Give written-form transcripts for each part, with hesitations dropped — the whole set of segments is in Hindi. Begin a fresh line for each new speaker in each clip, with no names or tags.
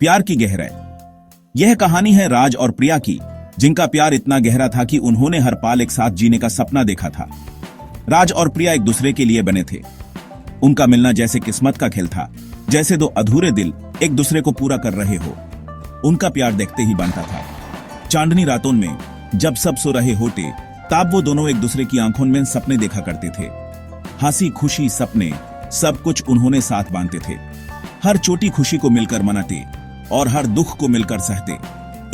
प्यार की गहराई। यह कहानी है राज और प्रिया की, जिनका प्यार इतना गहरा था कि उन्होंने हर पल एक साथ जीने का सपना देखा था। राज और प्रिया एक दूसरे के लिए बने थे। उनका मिलना जैसे किस्मत का खेल था, जैसे दो अधूरे दिल एक दूसरे को पूरा कर रहे हो। उनका प्यार देखते ही बनता था। चांदनी रातों में जब सब सो रहे होते, तब वो दोनों एक दूसरे की आंखों में सपने देखा करते थे। हंसी खुशी सपने, सब कुछ उन्होंने साथ बांधते थे। हर छोटी खुशी को मिलकर मनाते और हर दुख को मिलकर सहते।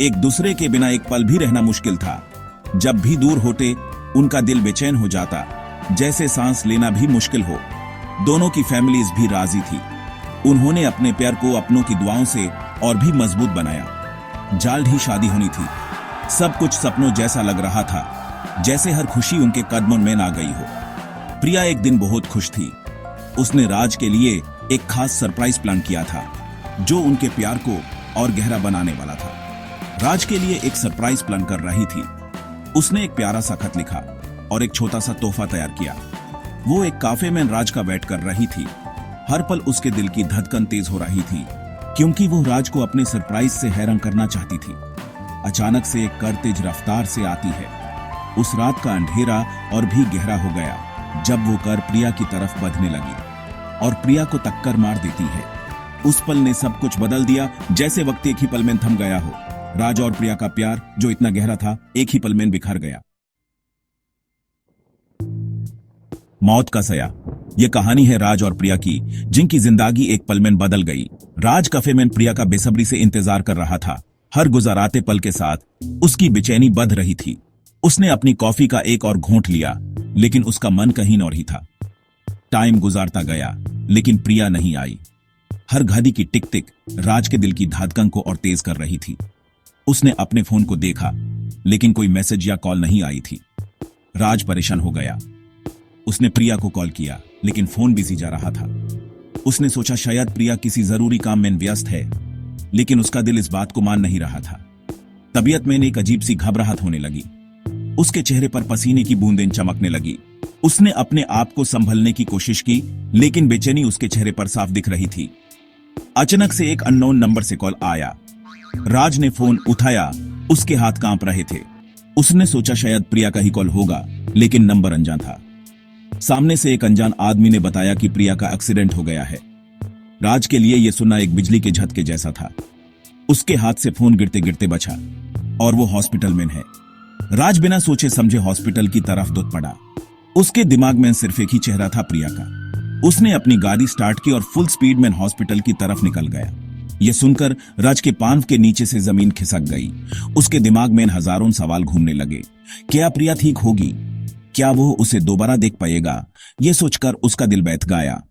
एक दूसरे के बिना एक पल भी रहना मुश्किल था। जब भी दूर होते, उनका दिल बेचैन हो जाता, जैसे सांस लेना भी मुश्किल हो। दोनों की फैमिलीज भी राजी थी। उन्होंने अपने प्यार को अपनों की दुआओं से और भी मजबूत बनाया। जल्द ही शादी होनी थी। सब कुछ सपनों जैसा लग रहा था, जैसे हर खुशी उनके कदमों में आ गई हो। प्रिया एक दिन बहुत खुश थी। उसने राज के लिए एक खास सरप्राइज प्लान किया था, जो उनके प्यार को और गहरा बनाने वाला था। राज के लिए एक सरप्राइज प्लान कर रही थी। उसने एक प्यारा सा खत लिखा और एक छोटा सा तोहफा तैयार किया। वो एक कैफे में राज का वेट कर रही थी। हर पल उसके दिल की धड़कन तेज हो रही थी, क्योंकि वो राज को अपने सरप्राइज से हैरान करना चाहती थी। अचानक से एक कार तेज रफ्तार से आती है। उस रात का अंधेरा और भी गहरा हो गया जब वो कार प्रिया की तरफ बढ़ने लगी और प्रिया को टक्कर मार देती है। उस पल ने सब कुछ बदल दिया, जैसे वक्त एक ही पल में थम गया हो। राज और प्रिया का प्यार, जो इतना गहरा था, एक ही पल में बिखर गया। मौत का साया। यह कहानी है राज और प्रिया की, जिनकी जिंदगी एक पल में बदल गई। राज कैफे में प्रिया का बेसब्री से इंतजार कर रहा था। हर गुजराते पल के साथ उसकी बेचैनी बढ़ रही थी। उसने अपनी कॉफी का एक और घूंट लिया, लेकिन उसका मन कहीं और ही था। टाइम गुजारता गया, लेकिन प्रिया नहीं आई। हर घड़ी की टिक टिक राज के दिल की धड़कन को और तेज कर रही थी। उसने अपने फोन को देखा, लेकिन कोई मैसेज या कॉल नहीं आई थी। राज परेशान हो गया। उसने प्रिया को कॉल किया, लेकिन फोन बिजी जा रहा था। उसने सोचा शायद प्रिया किसी जरूरी काम में व्यस्त है, लेकिन उसका दिल इस बात को मान नहीं रहा था। तबीयत में एक अजीब सी घबराहट होने लगी। उसके चेहरे पर पसीने की बूंदें चमकने लगी। उसने अपने आप को संभलने की कोशिश की, लेकिन बेचैनी उसके चेहरे पर साफ दिख रही थी। अचानक से एक अननोन नंबर से कॉल आया। राज ने फोन उठाया। उसके हाथ कांप रहे थे। उसने सोचा शायद प्रिया का ही कॉल होगा, लेकिन नंबर अनजान था। सामने से एक अनजान आदमी ने बताया कि प्रिया का एक्सीडेंट हो गया है। राज के लिए यह सुनना एक बिजली के झटके जैसा था। उसके हाथ से फोन गिरते गिरते बचा और वो हॉस्पिटल में है। राज बिना सोचे समझे हॉस्पिटल की तरफ दौड़ पड़ा। उसके दिमाग में सिर्फ एक ही चेहरा था, प्रिया का। उसने अपनी गाड़ी स्टार्ट की और फुल स्पीड में हॉस्पिटल की तरफ निकल गया। यह सुनकर राज के पांव के नीचे से जमीन खिसक गई। उसके दिमाग में हजारों सवाल घूमने लगे। क्या प्रिया ठीक होगी? क्या वो उसे दोबारा देख पाएगा? यह सोचकर उसका दिल बैठ गया।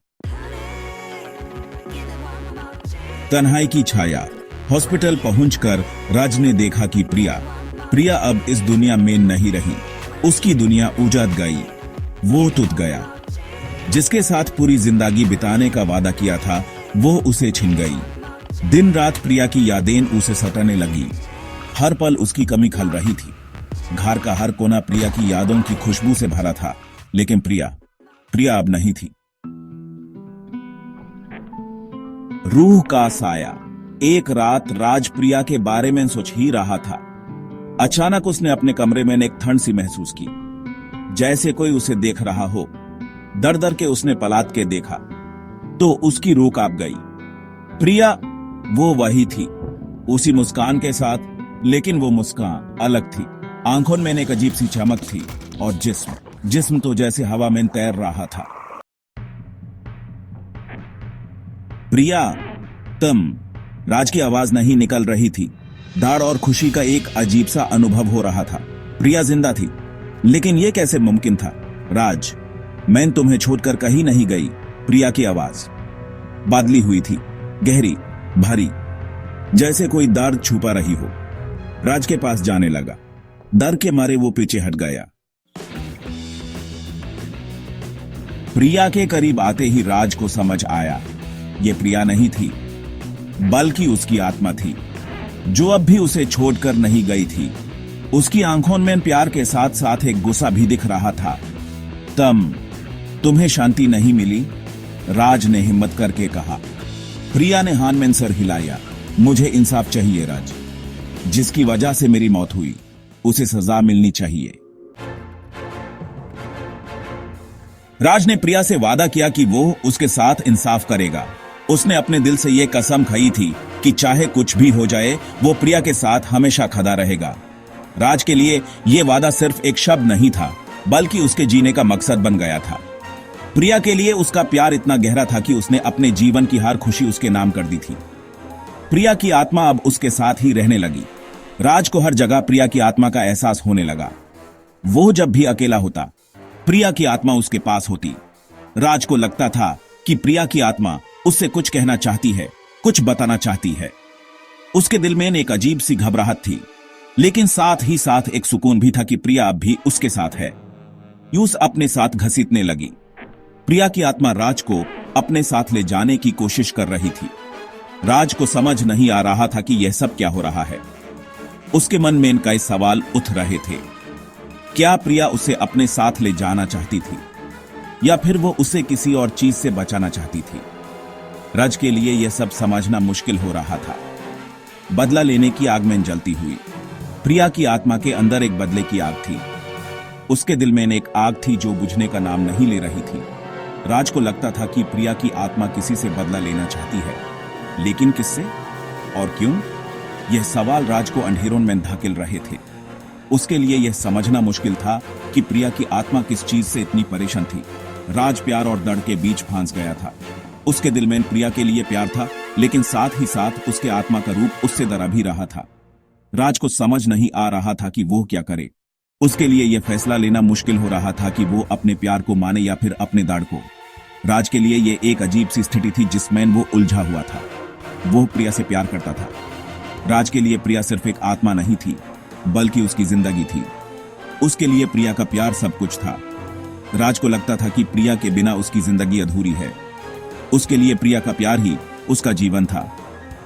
तन्हाई की छाया। हॉस्पिटल पहुंचकर राज ने देखा कि प्रिया अब इस दुनिया में नहीं रही। उसकी दुनिया उजड़ गई। वो टूट गया। जिसके साथ पूरी जिंदगी बिताने का वादा किया था, वो उसे छिन गई। दिन रात प्रिया की यादें उसे सताने लगी। हर पल उसकी कमी खल रही थी। घर का हर कोना प्रिया की यादों की खुशबू से भरा था, लेकिन प्रिया अब नहीं थी। रूह का साया। एक रात राज प्रिया के बारे में सोच ही रहा था। अचानक उसने अपने कमरे में एक ठंड सी महसूस की, जैसे कोई उसे देख रहा हो। डर डर के उसने पलट के देखा तो उसकी रूह कांप गई। प्रिया वो वही थी, उसी मुस्कान के साथ, लेकिन वो मुस्कान अलग थी। आंखों में एक अजीब सी चमक थी और जिस्म तो जैसे हवा में तैर रहा था। प्रिया, तुम। राज की आवाज नहीं निकल रही थी। डर और खुशी का एक अजीब सा अनुभव हो रहा था। प्रिया जिंदा थी, लेकिन यह कैसे मुमकिन था? राज, मैं तुम्हें छोड़कर कहीं नहीं गई। प्रिया की आवाज बादली हुई थी, गहरी, भारी, जैसे कोई दर्द छुपा रही हो। राज के पास जाने लगा। डर के मारे वो पीछे हट गया। प्रिया के करीब आते ही राज को समझ आया, ये प्रिया नहीं थी, बल्कि उसकी आत्मा थी, जो अब भी उसे छोड़कर नहीं गई थी। उसकी आंखों में प्यार के साथ साथ एक गुस्सा भी दिख रहा था। तुम्हें शांति नहीं मिली? राज ने हिम्मत करके कहा। प्रिया ने हाथ में सर हिलाया। मुझे इंसाफ चाहिए राज। जिसकी वजह से मेरी मौत हुई उसे सजा मिलनी चाहिए। राज ने प्रिया से वादा किया कि वो उसके साथ इंसाफ करेगा। उसने अपने दिल से यह कसम खाई थी कि चाहे कुछ भी हो जाए वो प्रिया के साथ हमेशा खड़ा रहेगा। राज के लिए यह वादा सिर्फ एक शब्द नहीं था बल्कि उसके जीने का मकसद बन गया था। प्रिया के लिए उसका प्यार इतना गहरा था कि उसने अपने जीवन की हर खुशी उसके नाम कर दी थी। प्रिया की आत्मा अब उसके साथ ही रहने लगी। राज को हर जगह प्रिया की आत्मा का एहसास होने लगा। वो जब भी अकेला होता प्रिया की आत्मा उसके पास होती। राज को लगता था कि प्रिया की आत्मा उससे कुछ कहना चाहती है, कुछ बताना चाहती है। उसके दिल में एक अजीब सी घबराहट थी, लेकिन साथ ही साथ एक सुकून भी था कि प्रिया अब भी उसके साथ है। यूस अपने साथ घसीटने लगी। प्रिया की आत्मा राज को अपने साथ ले जाने की कोशिश कर रही थी। राज को समझ नहीं आ रहा था कि यह सब क्या हो रहा है। उसके मन में कई सवाल उठ रहे थे। क्या प्रिया उसे अपने साथ ले जाना चाहती थी या फिर वो उसे किसी और चीज से बचाना चाहती थी? राज के लिए यह सब समझना मुश्किल हो रहा था। बदला लेने की आग में जलती हुई प्रिया की आत्मा के अंदर एक बदले की आग थी। उसके दिल में एक आग थी जो बुझने का नाम नहीं ले रही थी। राज को लगता था कि प्रिया की आत्मा किसी से बदला लेना चाहती है, लेकिन किससे और क्यों? यह सवाल राज को अंधेरों में धकेल रहे थे। उसके लिए यह समझना मुश्किल था कि प्रिया की आत्मा किस चीज से इतनी परेशान थी। राज प्यार और डर के बीच फंस गया था। उसके दिल में प्रिया के लिए प्यार था, लेकिन साथ ही साथ उसके आत्मा का रूप उससे डरा भी रहा था। राज को समझ नहीं आ रहा था कि वो क्या करे। उसके लिए यह फैसला लेना मुश्किल हो रहा था कि वो अपने प्यार को माने या फिर अपने दाड़ को। राज के लिए यह एक अजीब सी स्थिति थी जिसमें वो उलझा हुआ था। वो प्रिया से प्यार करता था। राज के लिए प्रिया सिर्फ एक आत्मा नहीं थी बल्कि उसकी जिंदगी थी। उसके लिए प्रिया का प्यार सब कुछ था। राज को लगता था कि प्रिया के बिना उसकी जिंदगी अधूरी है। उसके लिए प्रिया का प्यार ही उसका जीवन था।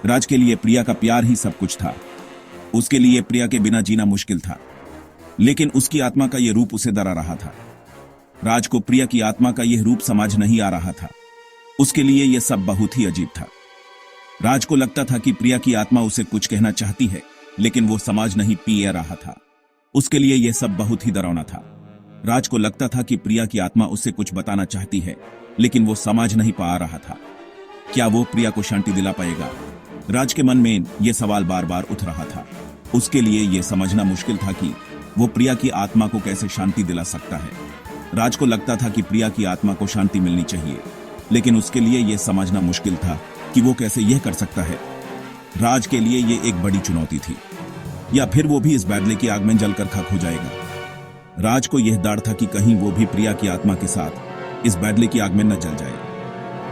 राज के लिए प्रिया का प्यार ही सब कुछ था। उसके लिए प्रिया के बिना जीना मुश्किल था, लेकिन उसकी आत्मा का यह रूप उसे डरा रहा था। राज को प्रिया की आत्मा का यह रूप समझ नहीं आ रहा था। उसके लिए यह सब बहुत ही अजीब था। राज को लगता था कि प्रिया की आत्मा उसे कुछ कहना चाहती है, लेकिन वो समझ नहीं पा रहा था। उसके लिए यह सब बहुत ही डरावना था। राज को लगता था कि प्रिया की आत्मा उससे कुछ बताना चाहती है, लेकिन वो समझ नहीं पा रहा था। क्या वो प्रिया को शांति दिला पाएगा? राज के मन में यह सवाल बार बार उठ रहा था। उसके लिए यह समझना मुश्किल था कि वो प्रिया की आत्मा को कैसे शांति दिला सकता है। राज को लगता था कि प्रिया की आत्मा को शांति मिलनी चाहिए, लेकिन उसके लिए यह समझना मुश्किल था कि वो कैसे यह कर सकता है। राज के लिए यह एक बड़ी चुनौती थी, या फिर वो भी इस बादले की आग में जलकर खाक हो जाएगा। राज को यह डर था कि कहीं वो भी प्रिया की आत्मा के साथ इस बादले की आग में न जल जाए।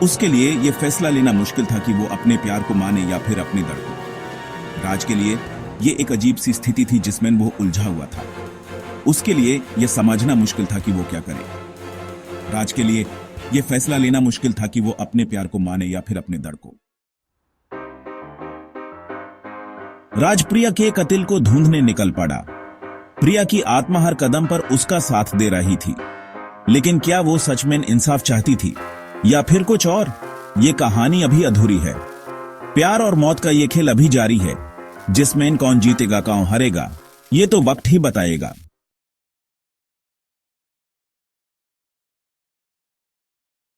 उसके लिए यह फैसला लेना मुश्किल था कि वो अपने प्यार को माने या फिर अपने डर को। राज के लिए यह एक अजीब सी स्थिति थी जिसमें वो उलझा हुआ था। उसके लिए यह समझना मुश्किल था कि वो क्या करे। राज के लिए यह फैसला लेना मुश्किल था कि वो अपने प्यार को माने या फिर अपने डर को। राज प्रिया के कत्ल को ढूंढने निकल पड़ा। प्रिया की आत्मा हर कदम पर उसका साथ दे रही थी, लेकिन क्या वो सच में इंसाफ चाहती थी या फिर कुछ और? ये कहानी अभी अधूरी है। प्यार और मौत का ये खेल अभी जारी है, जिसमें कौन जीतेगा कौन हारेगा ये तो वक्त ही बताएगा।